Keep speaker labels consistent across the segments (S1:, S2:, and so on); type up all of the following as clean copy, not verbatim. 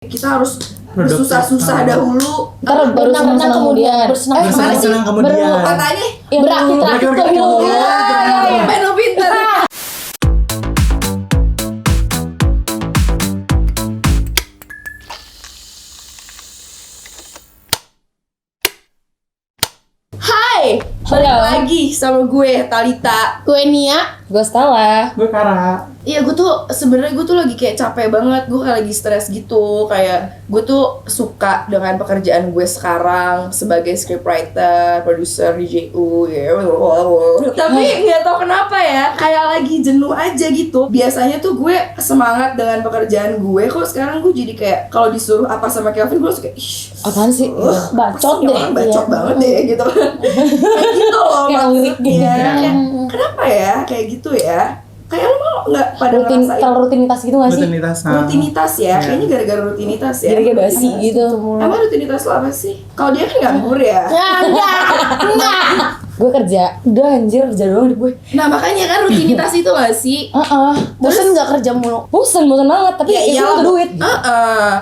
S1: kita harus bersusah-susah dahulu,
S2: ntar baru senang kemudian
S3: bersenang kemudian
S1: katanya
S2: berakit kemudian.
S1: Main pintar. Hai, balik lagi sama gue Talita.
S2: Gue Nia.
S4: Gue Stella.
S3: gue Kara.
S1: Iya, gue tuh sebenarnya gue tuh lagi kayak capek banget, gue kayak lagi stres gitu. Kayak gue tuh suka dengan pekerjaan gue sekarang sebagai scriptwriter, produser di JU ya. Tapi nggak tahu kenapa ya, kayak lagi jenuh aja gitu. Biasanya tuh gue semangat dengan pekerjaan gue, kok sekarang gue jadi kayak kalau disuruh apa sama Kelvin gue langsung kayak
S4: Apaan sih?
S2: Bacot deh.
S1: bacot banget deh gitu. Kayak gitu loh
S4: Kayak lirik gitu.
S1: maksudnya. Kayak, kenapa ya kayak gitu ya? Kayak lo mau nggak pada ngerasain
S4: Kalau rutinitas gitu gak sih?
S1: rutinitas ya? Kayaknya gara-gara rutinitas ya.
S4: Jadi kayak basi gitu.
S1: Emang rutinitas lo apa sih? Kalau dia kan nganggur ya.
S2: Enggak.
S4: Gue kerja. Udah anjir kerja doang di gue.
S1: Nah makanya kan rutinitas itu gak sih?
S2: Bosan nggak kerja mulu?
S4: Bosan banget. Tapi
S1: Ya
S4: itu
S1: iyalah.
S4: untuk duit.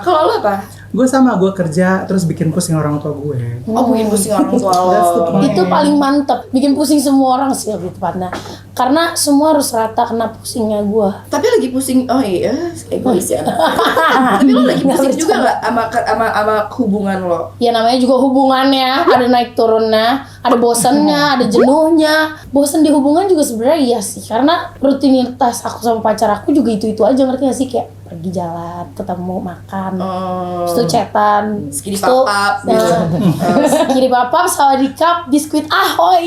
S1: Kalau lo apa?
S3: Gue sama, gue kerja terus bikin pusing orang tua gue.
S1: Oh, bikin pusing orang tua
S3: That's the
S1: lo.
S3: point.
S2: Itu paling mantep, bikin pusing semua orang sih lebih tepatnya. Karena semua harus rata kena pusingnya gue.
S1: Tapi lagi pusing, oh iya, egois ya. Tapi lo lagi pusing juga nggak sama hubungan lo?
S2: Ya namanya juga hubungannya, ada naik turunnya, ada bosannya, ada jenuhnya. Bosan di hubungan juga sebenarnya iya sih, karena rutinitas aku sama pacar aku juga itu aja, ngerti gak sih? Kayak pergi jalan, ketemu, makan, terus tuh chatan,
S1: Skidi
S2: terus tuh,
S1: papap,
S2: nah, skidi papap, sawadikap, biskuit ahoy.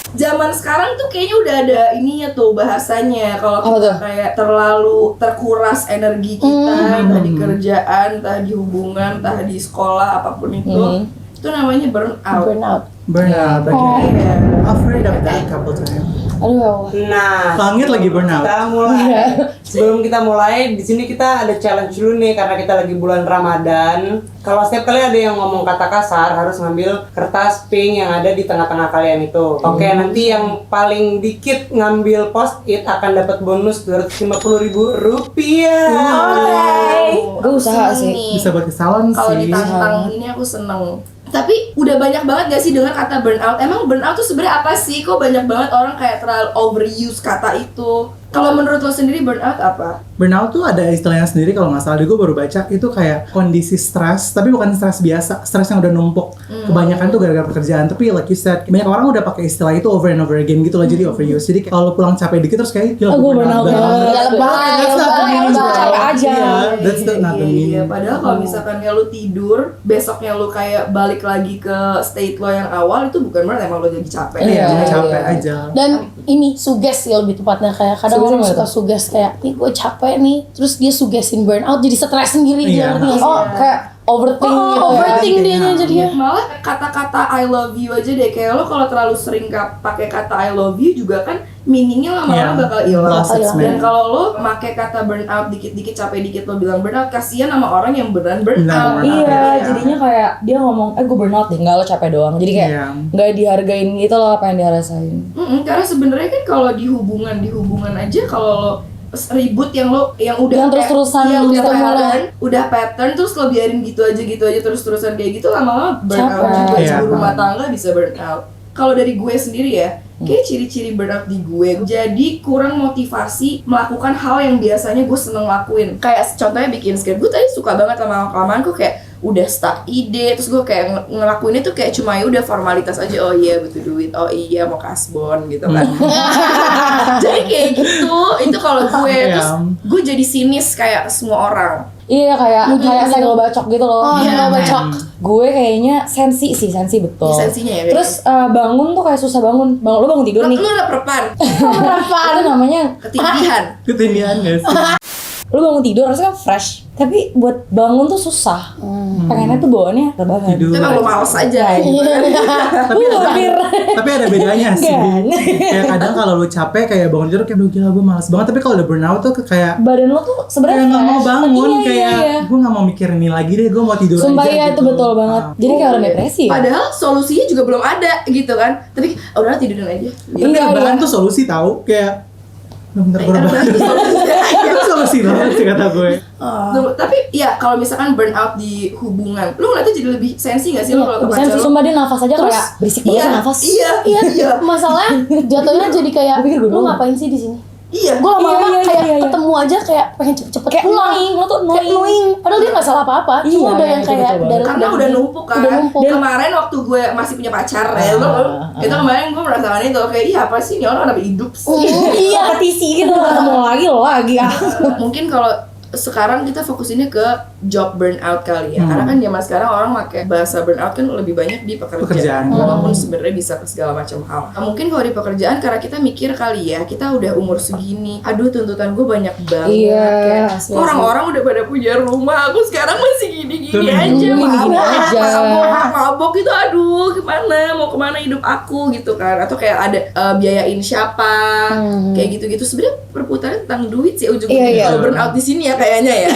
S1: Zaman sekarang tuh kayaknya udah ada ininya tuh bahasanya, kalau
S4: Apa
S1: kita
S4: tuh?
S1: kayak terlalu terkuras energi kita, entah di kerjaan, entah di hubungan, entah di sekolah, apapun itu namanya burnout.
S2: Burnout.
S3: Burnout,
S1: Iya.
S3: Afraid of that couple time.
S2: Aduh ya Allah.
S5: Nah,
S3: Langit lagi burnout.
S5: kita mulai. Sebelum kita mulai, di sini kita ada challenge dulu nih karena kita lagi bulan Ramadan. Kalau setiap kali ada yang ngomong kata kasar, harus ngambil kertas pink yang ada di tengah-tengah kalian itu. Oke, nanti yang paling dikit ngambil post-it akan dapat bonus Rp250.000.
S4: Gue usaha sih.
S3: Bisa buat ke salon
S1: Kalau
S3: sih.
S1: ditantang ini aku seneng. Tapi udah banyak banget gak sih dengar kata burnout? Emang burnout tuh sebenarnya apa sih? Kok banyak banget orang kayak terlalu overuse kata itu? Kalau menurut lo sendiri burnout apa?
S3: Burnout tuh ada istilahnya sendiri, kalau nggak salah gue baru baca, itu kayak kondisi stres, tapi bukan stres biasa, stres yang udah numpuk. Kebanyakan tuh gara-gara pekerjaan, tapi like you said, banyak orang udah pakai istilah itu over and over again gitu lah, jadi overuse. Jadi kalau pulang capek dikit terus kayak gila,
S4: Gue burnout banget.
S3: That's not the meaning, bro.
S4: Capek aja.
S3: Iya, that's not the meaning.
S1: Iya, padahal kalau misalkan kayak lu tidur, besoknya lu kayak balik lagi ke state lo yang awal, itu bukan berarti emang lo jadi capek.
S3: Iya,
S4: Iya,
S3: capek
S4: iya.
S3: aja.
S2: Dan ini suges sih lebih tepatnya, kayak kadang
S4: Suges
S2: orang
S4: apa
S2: suka
S4: tuh?
S2: suges kayak nih gue capek nih, terus dia sugesin burnout jadi stres sendiri dia,
S3: Iya.
S2: ngerti gak sih?
S4: Oh, kayak overthink gitu.
S2: Overthink dia
S3: Iya.
S2: jadinya.
S1: Malah kata-kata I love you aja deh, kayak lo kalau terlalu sering pakai kata I love you juga kan meaningnya lama-lama
S3: Iya.
S1: bakal hilang.
S3: Lost its
S1: Dan
S3: meaning.
S1: kalau lo pakai kata burnout dikit-dikit, capek dikit lo bilang burnout, kasihan sama orang yang beneran
S3: Beneran
S1: burnout.
S3: burnout.
S4: Iya, jadinya kayak dia ngomong, gue burnout deh, enggak lo capek doang. Jadi kayak
S3: Iya.
S4: nggak dihargain gitu loh apa yang dia rasain.
S1: Karena sebenarnya kan kalau di hubungan aja, kalau lo ribut yang udah
S4: Yang
S1: kayak-
S4: terus-terusan
S1: iya, udah
S4: gitu
S1: pattern terus lo biarin gitu aja terus-terusan kayak gitu, lama-lama burnout
S4: Capek.
S1: juga.
S3: Iya,
S1: Ibu rumah
S3: paham.
S1: tangga bisa burnout. Kalau dari gue sendiri ya, kayak ciri-ciri burnout di gue jadi kurang motivasi melakukan hal yang biasanya gue seneng lakuin. Kayak contohnya bikin script, gue tadi suka banget lama-kelamaan gue kayak udah stuck ide, terus gue kayak ngelakuin itu kayak cuma ya udah formalitas aja. Oh iya butuh duit, oh iya mau kasbon gitu kan. Jadi kayak gitu, itu kalau gue. Terus gue jadi sinis kayak semua orang.
S4: Iya kayak senggol bacok gitu loh.
S2: Oh, senggol bacok.
S4: Gue kayaknya sensi betul.
S1: Sensinya ya,
S4: Terus bangun tuh kayak susah bangun. Lo bangun tidur
S1: Lu
S4: nih.
S1: udah perpan,
S4: Itu namanya
S1: ketindihan.
S3: Ketindihan gak sih?
S4: lo bangun tidur harusnya kan fresh. Tapi buat bangun tuh susah. Pengennya tuh bawaannya rebahan.
S3: Tidur.
S1: Itu emang lu males aja gitu.
S3: Tapi ada bedanya sih. Kayak kadang kalau lu capek kayak bangun tidur kayak gila gue malas banget, tapi kalau udah burnout tuh kayak
S4: Badan lo tuh sebenarnya
S3: kayak nggak mau
S4: fresh.
S3: bangun,
S4: Iya,
S3: kayak
S4: iya.
S3: gue nggak mau mikirin ini lagi deh, gue mau tidur
S4: Sumpah
S3: aja
S4: ya
S3: gitu.
S4: itu betul banget. Jadi kayak orang depresi ya.
S1: Padahal solusinya juga belum ada gitu kan. Tapi udah tidurin aja.
S3: Tapi rebahan tuh solusi tahu, kayak bener korban. Itu solusi banget sih kata gue.
S1: Tapi ya kalau misalkan burnout di hubungan, lu ngeliatnya jadi lebih sensi gak sih lu kalau ke pacar lu?
S4: Sumpah dia nafas aja
S2: Terus,
S4: kayak berisik banget
S1: Iya,
S4: nafas.
S1: iya.
S2: Masalahnya jatuhnya jadi kayak
S4: Gue pikir gue
S2: lu
S4: doang.
S2: ngapain sih di sini?
S1: Iya.
S2: Gue lama-lama
S4: Iya,
S2: kayak
S4: iya.
S2: ketemu aja kayak pengen cepet-cepet
S4: Kayak
S2: pulang.
S4: annoying, lo tuh
S2: Kayak annoying. Padahal dia nggak salah apa-apa.
S4: Iya,
S2: Cuma udah yang
S4: itu
S2: kayak
S4: betul banget.
S1: Karena udah numpuk kan.
S2: Udah numpuk.
S1: Dan kemarin waktu gue masih punya pacar ya, itu kemarin gue merasakan itu kayak iya apa sih ini orang kenapa hidup sih?
S4: Iya, petisi gitu. Ketemu lagi ah.
S1: Mungkin kalau sekarang kita fokusinnya ke job burnout kali ya. Karena kan zaman sekarang orang pakai bahasa burnout kan lebih banyak di pekerjaan.
S3: Pekerjaan.
S1: Walaupun sebenarnya bisa ke segala macam hal. Nah, mungkin kalau di pekerjaan karena kita mikir kali ya, kita udah umur segini. Aduh, tuntutan gue banyak banget.
S4: Iya,
S1: Kayak,
S4: asli.
S1: orang-orang udah pada punya rumah, aku sekarang masih gini-gini
S3: Bener.
S1: aja.
S4: Gini-gini aja.
S1: Mabok itu aduh, gimana mau kemana hidup aku gitu kan. Atau kayak ada biayain siapa. Kayak gitu-gitu. Sebenarnya perputaran tentang duit sih ujung-ujungnya.
S4: Iya.
S1: Kalau burnout di sini ya kayaknya ya.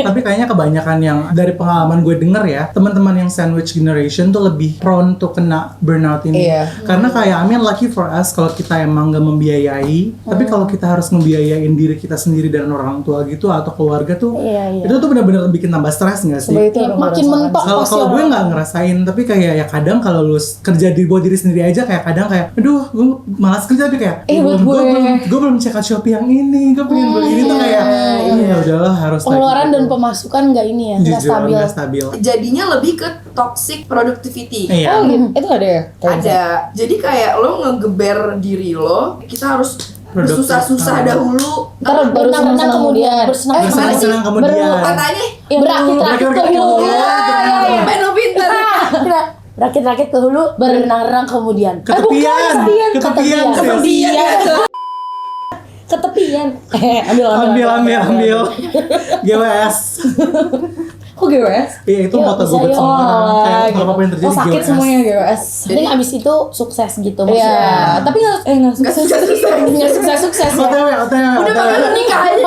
S3: Tapi kayaknya kebanyakan yang dari pengalaman gue denger ya, teman-teman yang sandwich generation tuh lebih prone to kena burnout ini.
S4: Iya.
S3: Karena kayak I mean lucky for us kalau kita emang gak membiayai, tapi kalau kita harus membiayain diri kita sendiri dan orang tua gitu atau keluarga tuh,
S2: Iya.
S3: itu tuh benar-benar bikin tambah stres nggak sih?
S4: Coba itu
S2: Ya,
S4: yang
S2: makin
S4: merasakan.
S2: mentok
S3: Kalau
S2: pasti
S3: kalau gue
S2: orang.
S3: nggak ngerasain, tapi kayak ya kadang kalau lu kerja di buat diri sendiri aja kayak kadang kayak, aduh gue malas kerja tapi kayak,
S4: buat
S3: gue belum check out Shopee yang ini, gue pengen beli ini tuh kayak, ya udahlah harus
S2: Pengeluaran
S3: gitu.
S2: dan pemasukan nggak ini ya, nggak
S3: Jujur,
S2: stabil.
S3: nggak stabil.
S1: Jadinya lebih ke toxic productivity.
S3: Iya.
S4: Oh gitu, itu ada ya?
S1: Ada. Jadi kayak lo ngegeber diri lo, kita harus
S3: Produktif.
S1: bersusah-susah dahulu.
S2: Ntar baru senang kemudian.
S1: Gimana sih?
S3: Bersenang-senang kemudian.
S1: Katanya
S2: Berakit-rakit ke
S3: Berakit-rakit
S2: hulu.
S3: kemudian.
S1: sampai lo pinter.
S2: Berakit-rakit ke hulu, berenang-renang kemudian.
S3: Ketepian, ketepian,
S4: Ketepian.
S3: ambil. GWS.
S4: Kok GWS?
S3: Iya itu
S2: Yuk,
S3: moto
S2: bisa
S3: gue buat
S2: yuk.
S3: semua orang. Kayak
S4: gitu.
S3: apapun yang terjadi
S4: Oh sakit
S3: GWS.
S4: semuanya GWS.
S2: Jadi abis itu sukses gitu
S4: Iya,
S2: maksudnya.
S4: tapi nggak
S1: Gak
S4: sukses.
S1: susah-susah.
S2: Nggak sukses-sukses ya.
S3: OTW.
S1: Udah makanya lu nikah aja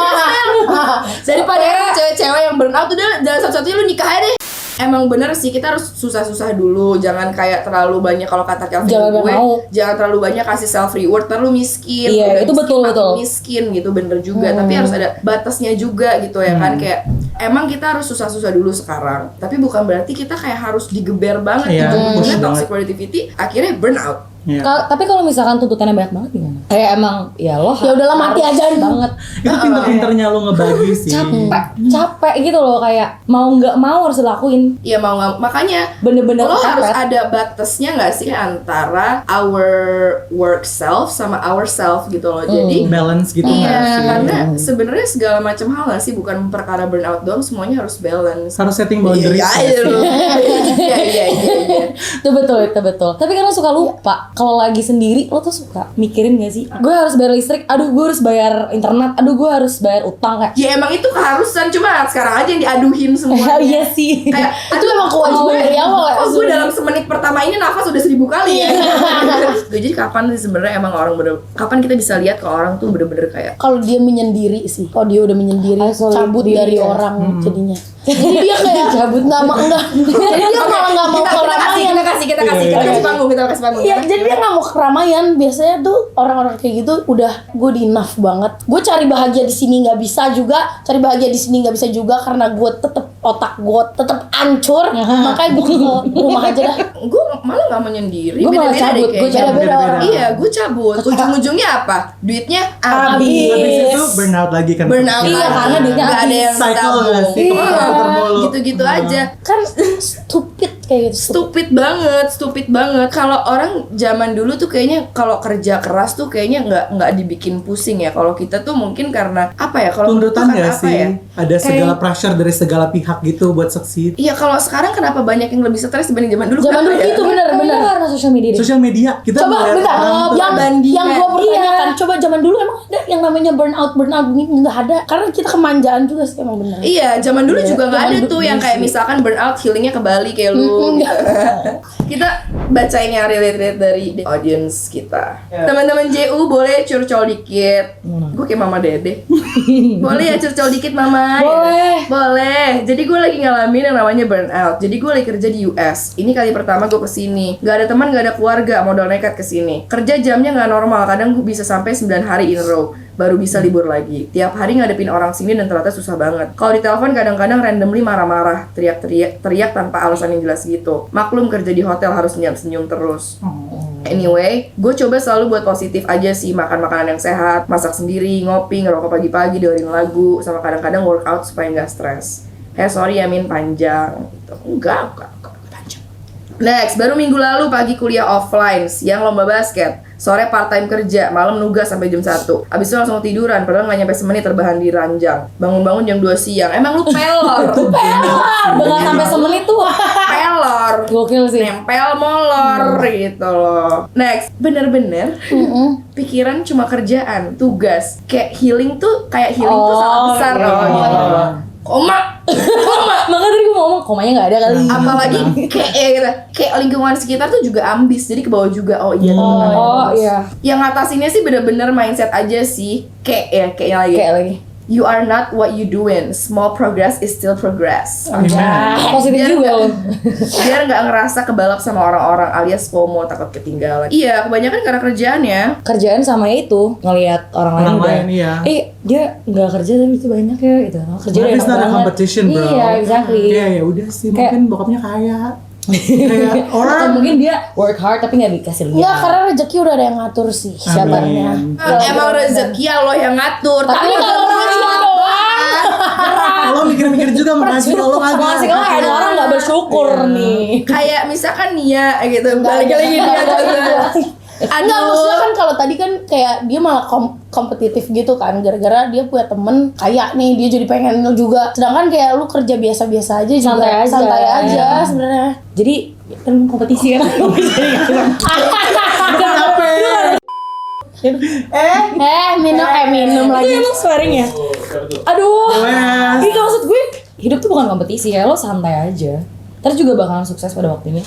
S1: daripada cewek-cewek yang burnout udah jalan satu-satunya lu nikah aja deh. Emang bener sih kita harus susah-susah dulu, jangan kayak terlalu banyak kalau kata Kelvin
S4: Jangan
S1: gue,
S4: mau.
S1: jangan terlalu banyak kasih self reward, terlalu miskin.
S4: Iya,
S1: Udah
S4: itu
S1: miskin,
S4: betul,
S1: makin
S4: betul.
S1: miskin gitu bener juga, tapi harus ada batasnya juga gitu ya kan kayak emang kita harus susah-susah dulu sekarang, tapi bukan berarti kita kayak harus digeber banget
S3: Iya,
S1: gitu,
S3: push
S1: toxic
S3: banget.
S1: productivity akhirnya burnout.
S3: Iya.
S4: Tapi kalau misalkan tuntutannya banyak banget gimana? Kayak emang ya lo
S2: Ya udahlah, mati
S4: harus
S2: aja.
S4: banget.
S3: Itu pinter-pinternya lo ngebagi sih.
S4: Capek gitu loh, kayak mau nggak mau harus dilakuin.
S1: Ya mau nggak, makanya
S4: Bener-bener
S1: lo harus
S4: kepepet.
S1: ada batasnya nggak sih antara our work self sama our self gitu loh. Jadi
S3: Balance gitu nggak
S1: iya,
S3: sih?
S1: karena sebenarnya segala macam hal nggak sih, bukan perkara burnout doang, semuanya harus balance.
S3: Harus setting boundaries.
S1: Iya, iya.
S4: Itu betul. Tapi kan lo suka lupa. Kalau lagi sendiri lo tuh suka mikirin gak sih? Gue harus bayar listrik, aduh gue harus bayar internet, aduh gue harus bayar utang kayak.
S1: Ya emang itu keharusan, cuma sekarang aja yang diaduhin semua.
S4: Iya sih.
S1: Kayak
S2: Itu emang kewajiban dari awal ya.
S1: oh gue dalam semenit pertama ini nafas udah 1000 kali ya. Jadi kapan sih sebenarnya emang orang kapan kita bisa lihat kalau orang tuh bener-bener kayak
S2: Kalau dia menyendiri sih, kalau dia udah menyendiri,
S4: Isolate
S2: cabut
S4: diri
S2: dari
S4: ya.
S2: orang jadinya. Jadi dia kayak
S4: Cabut.
S2: nggak mau enggak. Jadi dia malah nggak mau keramaian.
S1: kita kasih panggung.
S2: Iya, jadi dia nggak mau keramaian. Biasanya tuh orang-orang kayak gitu udah gue di enough banget. Gue cari bahagia di sini nggak bisa juga, cari bahagia di sini nggak bisa juga karena gue tetep otak gue tetep hancur. Makanya gue ke rumah aja dah.
S1: Gue malah nggak menyendiri.
S4: Gue malah
S1: Beda-beda
S4: cabut,
S1: deh
S4: gue
S1: kayaknya.
S2: beda-beda orang.
S1: Iya, gue cabut. Ujung-ujungnya apa? Duitnya
S2: Habis.
S3: Habis itu burnout lagi kan.
S1: burnout
S4: Iya,
S1: lagi.
S4: karena duitnya
S1: Nggak ada
S4: habis.
S1: yang
S3: Cycle
S1: tabung.
S3: nggak sih? Keputar mulu.
S1: Gitu-gitu aja.
S2: Kan stupid kayak gitu.
S1: Stupid banget. Kalau orang zaman dulu tuh kayaknya kalau kerja keras tuh kayaknya nggak dibikin pusing ya. Kalau kita tuh mungkin karena apa ya? Kalau
S3: Tuntutan
S1: bukan
S3: nggak
S1: apa
S3: sih?
S1: ya?
S3: Ada segala pressure dari segala pihak gitu buat succeed.
S1: Iya, kalau sekarang kenapa banyak yang lebih stres dibanding zaman dulu?
S2: Zaman
S1: Kenapa
S2: dulu
S1: ya?
S2: itu bener.
S4: Karena sosial media deh.
S3: Sosial media kita
S2: Coba
S3: ngeliat
S2: bentar,
S3: orang tuh-
S2: yang
S1: perbandingan.
S2: gue pertanyakan, coba zaman dulu emang ada yang namanya burnout begini? Nggak ada, karena kita kemanjaan juga sih emang bener.
S1: Iya, zaman dulu juga nggak ada
S2: zaman
S1: tuh
S2: dulu
S1: yang kayak misalkan burnout healingnya ke Bali kayak lu. Gitu. Kita bacain yang relate dari audience kita. Teman-teman JU boleh curcol dikit. Gue kayak Mama Dede. Boleh ya curcol dikit Mama?
S4: Boleh.
S1: Boleh. jadi gue lagi ngalamin yang namanya burnout. Jadi gue lagi kerja di US. Ini kali pertama gue kesini. Gak ada teman, gak ada keluarga, modal nekat kesini. Kerja jamnya gak normal. Kadang gue bisa sampai 9 hari in a row. Baru bisa libur lagi. Tiap hari ngadepin orang sini dan ternyata susah banget. Kalau di telepon kadang-kadang randomly marah-marah, teriak tanpa alasan yang jelas gitu. Maklum kerja di hotel harus senyum terus. Anyway, gue coba selalu buat positif aja sih, makan makanan yang sehat, masak sendiri, ngopi, ngerokok pagi-pagi, dengerin lagu, sama kadang-kadang workout supaya nggak stres. Sorry ya Min, panjang. Gitu. Enggak panjang. Next, baru minggu lalu pagi kuliah offline, siang lomba basket, sore part time kerja, malam nugas sampai jam 1. Abis itu langsung tiduran, padahal nggak nyampe semenit terbahan di ranjang. Bangun-bangun jam 2 siang. Emang lu pelor?
S4: Dengan sampai semenit tuh.
S1: Pelor.
S4: Gokil sih.
S1: Nempel molor gitu loh. Next, bener-bener pikiran cuma kerjaan, tugas. Kayak healing tuh salah besar loh gitu. Koma.
S4: Makanya tadi gue mau ngomong komanya nggak ada kali.
S1: Apalagi kayak lingkungan sekitar tuh juga ambis, jadi ke bawah juga. Oh iya temen-temen.
S4: Oh iya.
S1: Yang ngatasinnya sih bener-bener mindset aja sih. Kayaknya lagi.
S4: Kayak lagi.
S1: You are not what you doing. Small progress is still progress.
S4: Positif
S1: Biar
S4: juga
S1: nggak-
S4: loh.
S1: Biar nggak ngerasa kebalap sama orang-orang alias FOMO, takut ketinggalan. Iya, kebanyakan karena kerjaannya.
S4: Kerjaan sama itu ngelihat orang lain
S3: Orang
S4: udah.
S3: lain, iya.
S4: Dia nggak kerja tapi itu banyak ya gitu. Kerja
S3: Tapi
S4: udah
S3: it's
S4: enak
S3: not a
S4: banget.
S3: competition, bro.
S4: Iya, exactly.
S3: Kayak ya udah sih,
S4: Kayak-
S3: mungkin bokapnya kaya. Kayak
S4: Atau
S3: orang
S4: mungkin dia work hard tapi nggak dikasih lihat.
S2: Enggak, karena rezeki udah ada yang ngatur sih siabarnya.
S1: Emang rezeki Allah yang ngatur.
S2: Tapi kalau rezeki doang.
S3: lo mikir-mikir juga makasih kalau kagak.
S4: Makasih kalau ada orang nggak bersyukur nih.
S1: Kayak misalkan Nia gitu, balik lagi dia tuh.
S2: Enggak, maksudnya kan kalau tadi kan kayak dia malah kompetitif gitu kan, gara-gara dia punya temen kaya nih, dia jadi pengen juga. Sedangkan kayak lu kerja biasa-biasa aja juga
S4: Santai aja.
S2: aja sebenarnya.
S4: Jadi kan kompetisi kan.
S2: Minum lagi.
S4: Itu emang swearing ya? Aduh.
S3: Wes.
S4: Ini maksud gue hidup tuh bukan kompetisi ya, lo santai aja. Terus juga bakalan sukses pada waktunya.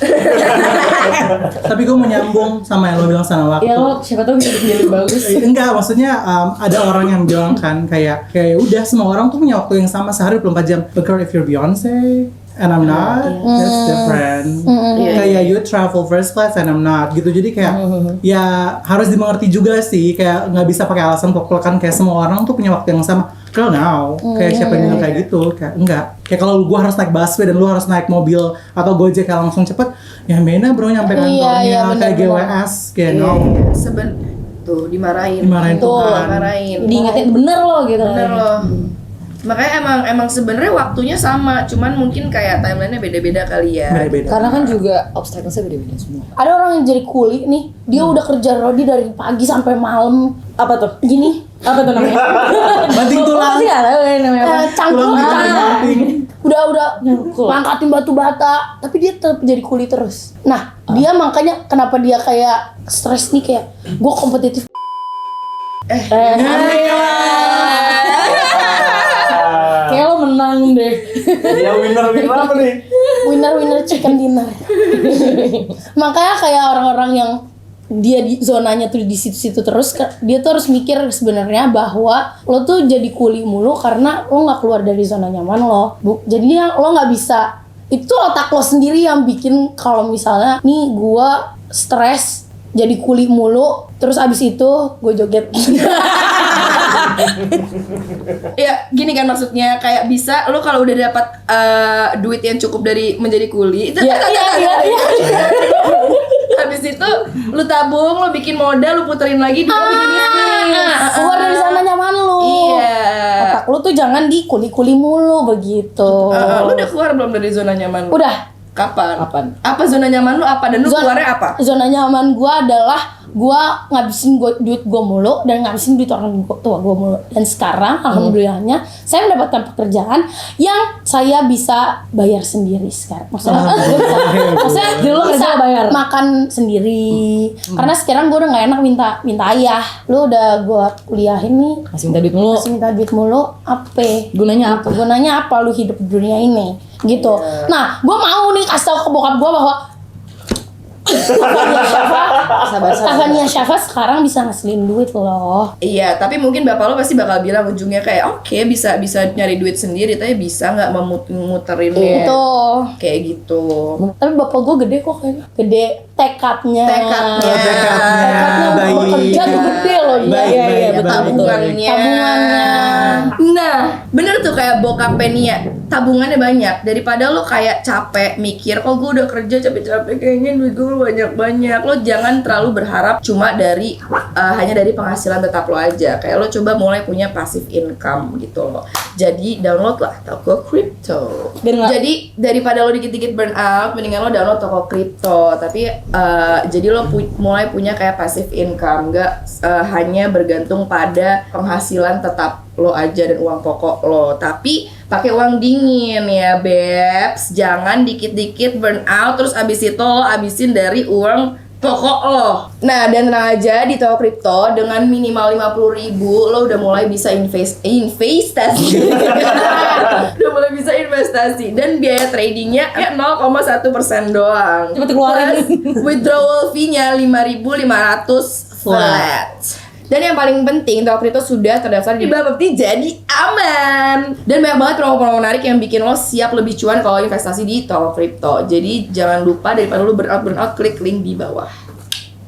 S3: Tapi gue mau nyambung sama yang lo bilang sana waktu.
S4: Ya lo siapa tahu bisa jadi lebih bagus.
S3: Enggak, maksudnya ada orang yang bilang kan kayak udah semua orang tuh punya waktu yang sama sehari 24 jam. But girl, if you're Beyonce and I'm not, that's different. Kayak you travel first class and I'm not gitu. Jadi kayak ya harus dimengerti juga sih. Kayak nggak bisa pakai alasan pokok-pokokan kayak semua orang tuh punya waktu yang sama. Girl now, kayak siapa yang bilang kayak gitu? Kayak enggak. Kayak kalau gua harus naik busway dan lu harus naik mobil atau Gojek yang langsung cepet, ya beda bro nyampe kantornya
S2: iya,
S3: kayak
S2: bener-bener.
S3: GWS kayak no.
S1: Tuh dimarahin.
S3: Dimarahin Tuhan.
S1: Dimarahin.
S4: Diingetin bener lo gitu.
S1: Bener loh. Makanya emang sebenarnya waktunya sama, cuman mungkin kayak timelinenya beda-beda kali ya.
S3: Beda-beda.
S4: Karena kan juga obstacle-nya beda-beda semua.
S2: Ada orang yang jadi kuli nih, dia udah kerja rodi dari pagi sampai malam.
S4: Apa tuh?
S2: Gini,
S4: Apa tuh namanya?
S3: Banting tulang.
S4: Apa sih nggak tahu ya namanya apa?
S2: cangkul
S3: Banting.
S2: udah
S4: Nyangkul.
S2: ngangkatin batu bata, tapi dia tetap jadi kuli terus. Nah, dia makanya kenapa dia kayak stres nih, kayak gue kompetitif.
S4: Kayak lo menang deh.
S5: Ya winner apa nih?
S2: Winner chicken dinner. Makanya kayak orang-orang yang dia di zonanya tuh di situ-situ terus, dia tuh harus mikir sebenarnya bahwa lo tuh jadi kuli mulu karena lo nggak keluar dari zona nyaman lo. Jadinya lo nggak bisa, itu otak lo sendiri yang bikin kalau misalnya nih gua stres jadi kuli mulu, terus abis itu gue joget.
S1: Ya gini kan maksudnya, kayak bisa lo kalau udah dapat duit yang cukup dari menjadi kuli itu
S2: Iya.
S1: habis itu lu tabung, lu bikin modal, lu puterin lagi dia bikin bisnis.
S2: Keluar dari zona nyaman lo.
S1: Iya.
S2: Otak lu tuh jangan di kuli-kuli mulu begitu.
S1: Lu udah keluar belum dari zona nyaman lu?
S2: Udah.
S1: Kapan?
S4: Kapan?
S1: Apa zona nyaman lu apa, dan lu keluarnya apa?
S2: Zona nyaman gua adalah gua ngabisin duit gua mulu dan ngabisin duit orang tua gua mulu. Dan sekarang alhamdulillahnya saya mendapatkan pekerjaan yang saya bisa bayar sendiri sekarang. Maksudnya
S4: Jadi lo kerja
S2: bisa
S4: bayar?
S2: makan sendiri. Karena sekarang gua udah nggak enak minta ayah. Lu udah gua kuliahin nih,
S4: Masih minta duit mulu.
S2: masih minta duit mulu, apa?
S4: Gunanya apa?
S2: Gunanya apa lu hidup di dunia ini gitu. Nah, gue mau nih kasih tau ke bokap gue bahwa Tavania Syafa sekarang bisa ngasilin duit loh.
S1: Iya, tapi mungkin bapak lo pasti bakal bilang ujungnya kayak oke, bisa nyari duit sendiri, tapi bisa nggak muterin
S2: Itu.
S1: kayak gitu.
S2: Tapi bapak gue gede kok kayaknya. Gede tekadnya.
S1: Tekadnya.
S2: Tekadnya
S3: Baik.
S2: untuk bekerja tuh gede loh.
S3: Baik,
S2: Iya,
S3: baik,
S2: iya, betul.
S3: baik.
S1: Tabungannya. Nah, bener tuh kayak bokapnya Nia, tabungannya banyak. Daripada lo kayak capek mikir, oh gue udah kerja capek-capek kayaknya duit gue banyak-banyak. Lo jangan terlalu berharap cuma dari hanya dari penghasilan tetap lo aja. Kayak lo coba mulai punya passive income gitu loh. Jadi download lah toko crypto. Jadi daripada lo dikit-dikit burn out, mendingan lo download toko crypto. Tapi jadi lo mulai punya kayak passive income, nggak hanya bergantung pada penghasilan tetap lo aja dan uang pokok lo, tapi pakai uang dingin ya Bebs. Jangan dikit-dikit burn out terus abis itu lo abisin dari uang pokok lo. Nah, dan tenang aja, di toko kripto dengan minimal 50.000 lo udah mulai bisa investasi. Udah mulai bisa investasi dan biaya tradingnya ya 0,1% doang.
S4: Cepet keluarin.
S1: Plus withdrawal fee-nya 5.500 flat. Dan yang paling penting, toko kripto sudah terdaftar di Bapepti, jadi aman. Dan banyak banget promo-promo menarik yang bikin lo siap lebih cuan kalau investasi di toko kripto. Jadi jangan lupa daripada lo burn out, klik link di bawah.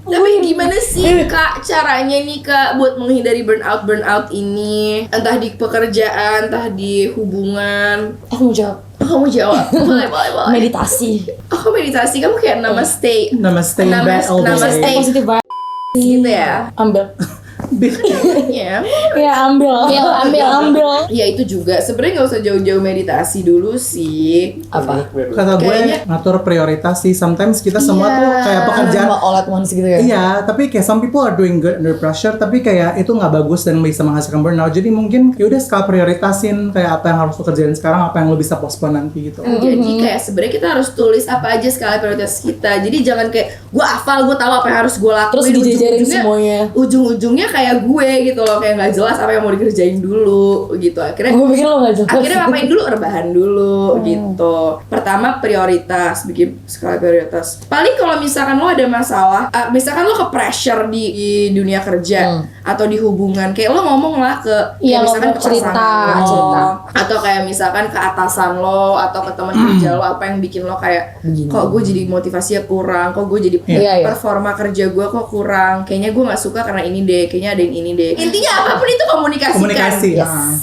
S1: Tapi gimana sih Kak caranya nih Kak buat menghindari burnout ini? Entah di pekerjaan, entah di hubungan.
S2: Aku mau jawab.
S1: Kamu jawab. Boleh.
S2: Meditasi.
S1: Aku meditasi, kamu kayak namaste.
S3: Namaste, bad all the
S1: Namaste.
S3: way.
S2: Positif banget.
S1: Gitu ya.
S2: Ambil.
S1: Ya.
S4: Ya ambil.
S2: Ambil.
S1: Ya itu juga sebenarnya nggak usah jauh-jauh meditasi dulu sih.
S2: Apa?
S3: Kata gue
S1: Kayaknya-
S3: ngatur prioritas sih. Sometimes kita semua
S1: Iya.
S3: tuh kayak pekerjaan.
S4: Sama all at once gitu ya.
S3: Iya, tapi kayak some people are doing good under pressure, tapi kayak itu nggak bagus dan bisa menghasilkan burnout. Jadi mungkin ya udah skala prioritasin kayak apa yang harus lo kerjain sekarang, apa yang lo bisa postpone nanti gitu.
S1: Jadi kayak sebenarnya kita harus tulis apa aja skala prioritas kita. Jadi jangan kayak gue hafal, gue tahu apa yang harus gue lakuin.
S4: Terus dijajarin
S1: Ujung-ujungnya-
S4: semuanya.
S1: Ujung-ujungnya kayak gue gitu loh, kayak nggak jelas apa yang mau dikerjain dulu gitu. Akhirnya
S4: Gue pikir lo gak jelas.
S1: akhirnya ngapain dulu, rebahan dulu gitu. Pertama prioritas, bikin skala prioritas. Paling kalau misalkan lo ada masalah, misalkan lo ke pressure di dunia kerja atau di hubungan, kayak lo ngomong lah ke
S2: Iya,
S1: kayak misalkan
S2: lo
S1: ke
S2: cerita,
S1: pasangan lo,
S2: cerita.
S1: atau kayak misalkan ke atasan lo atau ke teman kerja lo, apa yang bikin lo kayak kok gue jadi motivasinya kurang, kok gue jadi
S2: Iya, iya.
S1: performa kerja gue kok kurang, kayaknya gue nggak suka karena ini deh, kayaknya ada yang ini deh. Intinya apapun itu komunikasikan.
S3: Komunikasi.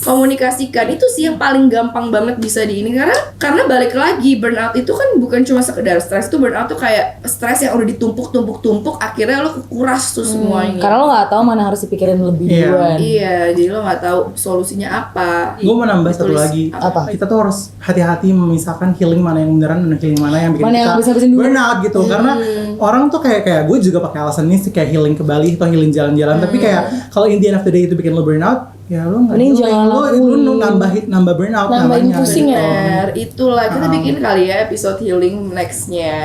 S1: Komunikasikan itu sih yang paling gampang banget bisa di ini, karena balik lagi burnout itu kan bukan cuma sekedar stres. Itu burnout tuh kayak stres yang udah ditumpuk akhirnya lo kekuras tuh semuanya.
S4: Karena lo gak tahu mana harus dipikirin lebih
S3: Iya.
S4: duluan.
S1: Iya, jadi lo nggak tahu solusinya apa.
S3: Gue mau nambah satu
S1: Ditulis
S3: lagi.
S4: Apa?
S3: Kita tuh harus hati-hati memisahkan healing mana yang beneran dan healing mana yang bikin
S4: Mana yang
S3: kita
S4: habis-habisin dulu.
S3: burnout gitu. Karena orang tuh kayak gue juga pakai alasan ini sih, kayak healing ke Bali atau healing jalan-jalan. Tapi kayak kalau in the end of the day itu bikin lo burnout, ya lo nggak
S4: Mending
S3: healing.
S4: jangan
S3: lo
S4: lakuin.
S3: nambah burnout
S2: Nambahin
S3: namanya.
S2: pusing ya.
S1: Bener, itulah kita bikin kali ya episode healing nextnya.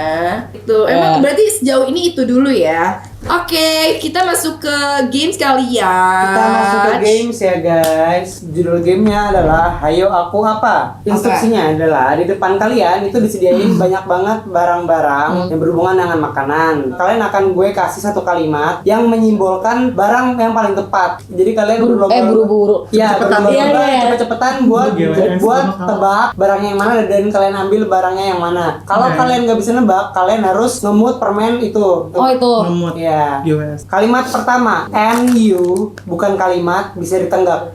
S1: Itu emang berarti sejauh ini itu dulu ya. Oke, kita masuk ke games kalian.
S5: Kita masuk ke games ya guys. Judul gamenya adalah Hayo Aku Apa. Instruksinya adalah di depan kalian itu disediain banyak banget barang-barang yang berhubungan dengan makanan. Kalian akan gue kasih satu kalimat yang menyimbolkan barang yang paling tepat. Jadi kalian
S4: Buru-buru.
S5: Ya,
S3: Cepet-cepetan.
S5: berlomba-lomba,
S4: Iya, iya.
S5: cepet-cepetan buat
S3: Gila,
S5: buat
S3: sama
S5: tebak barangnya yang mana dan kalian ambil barangnya yang mana. Kalau
S3: Oke.
S5: kalian nggak bisa nebak, kalian harus ngemut permen itu.
S4: Oh itu.
S3: Ngemut.
S5: Ya.
S3: US.
S5: Kalimat pertama, NU bukan kalimat bisa ditenggak.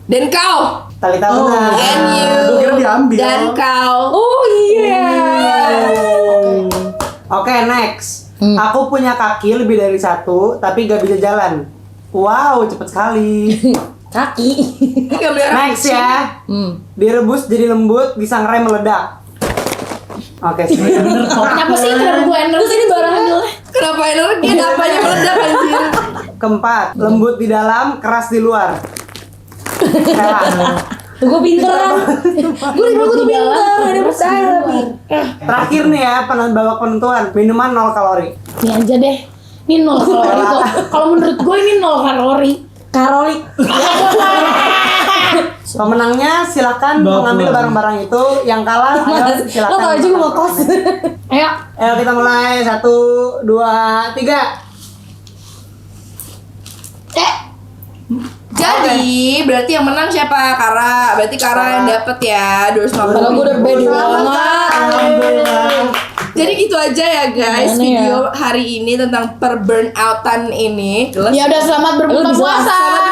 S1: Dan kau,
S5: Talita
S3: Oh.
S5: benar.
S1: and you,
S3: Gua kira diambil.
S1: dan kau.
S4: Oh iya.
S5: Oke, next. Aku punya kaki lebih dari satu, tapi gak bisa jalan. Wow, cepet sekali.
S4: Kaki.
S1: Nggak boleh
S5: Next ya. Direbus jadi lembut, bisa ngerem meledak. Oke, sebenarnya.
S2: Kenapa sih terus
S4: Terus ini barangnya.
S1: Kenapa energi? Apanya meledak anjir?
S5: Keempat, lembut di dalam, keras di luar. Salah.
S4: Tuh gue pinteran. Gue tuh pinter. Ada percaya tapi.
S5: Terakhir nih ya, babak penentuan. Minuman 0 kalori.
S2: Ini aja deh. Ini 0 kalori kok. Kalau menurut gue ini 0 kalori.
S4: Karoli.
S5: Pemenangnya silakan
S3: Bawa
S5: mengambil
S3: pulang.
S5: barang-barang itu. Yang kalah ayo silakan.
S4: Lo tau aja gue ngekos.
S2: Ayo.
S5: Ayo kita mulai 1, 2, 3.
S1: Jadi berarti yang menang siapa? Kara. Berarti Kara yang dapet ya 250.
S2: Kalau gue udah pede banget.
S3: Alhamdulillah.
S1: Jadi gitu aja ya guys,
S2: Gimana ya?
S1: video hari ini tentang perburnoutan ini.
S2: Ya udah selamat berbuka
S4: Lu bisa.
S2: puasa.
S1: Selamat